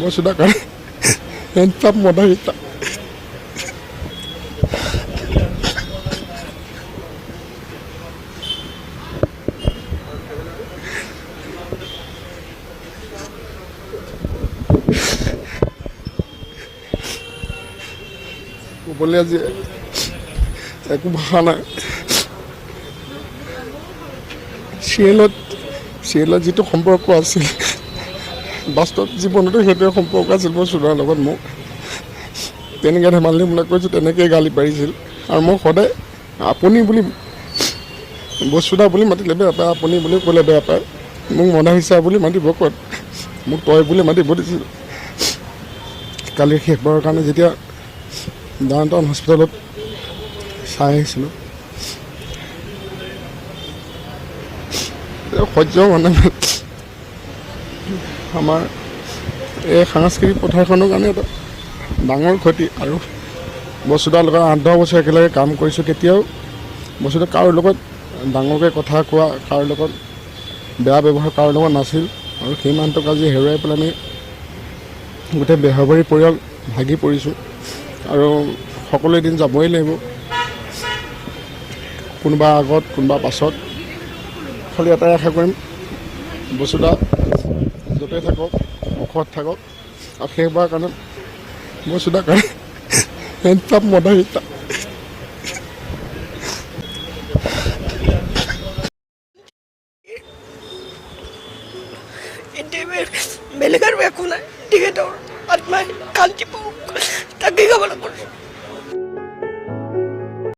বস্তুটা কাৰণে হেণ্ডপাম্প মদাহিতা ক'বলৈ আজি একো ভাষা নাই। চিৰিয়েলত যিটো সম্পৰ্ক আছিল বাস্তৱ জীৱনতো সেইটোৱে সম্পৰ্ক আছিল বস্তুদাৰ লগত। মোক তেনেকৈ ধেমালিমূলক কৰিছোঁ, তেনেকৈয়ে গালি পাৰিছিল। আৰু মোক সদায় আপুনি বুলি বস্তুদা বুলি মাতিলে বেয়া পায়, আপুনি বুলি ক'লে বেয়া পায়। মোক মদাহিচা বুলি মাতিব ক'ত, মোক তই বুলি মাতিব দিছিল। কালি শেষবাৰৰ কাৰণে যেতিয়া ডাউনটাউন হস্পিটেলত চাই আহিছিলোঁ, সহ্য মানে আমাৰ এই সাংস্কৃতিক পথাৰখনৰ কাৰণে এটা ডাঙৰ ক্ষতি। আৰু বস্তুদাৰ লগত 8-10 বছৰ একেলগে কাম কৰিছোঁ, কেতিয়াও বস্তুটো কাৰো লগত ডাঙৰকৈ কথা কোৱা, কাৰো লগত বেয়া ব্যৱহাৰ কাৰো লগত নাছিল। আৰু সেই মানুহটোক আজি হেৰুৱাই পেলাই আমি গোটেই বেহৰবাৰী পৰিয়াল ভাগি পৰিছোঁ। আৰু সকলো এদিন যাবই লাগিব, কোনোবা আগত কোনোবা পাছত। খালি এটাই আশা কৰিম, বস্তুদা য'তে থাকক সুখত থাকক। আৰু শেষবাৰৰ কাৰণে বস্তুদাৰ কাৰণে হেণ্ডপাম্প মদাহিতা বেলেগ আৰু একো নাই। তেখেতৰ আত্মাই শান্তি পাওক, তাকে কামনা কৰিছোঁ।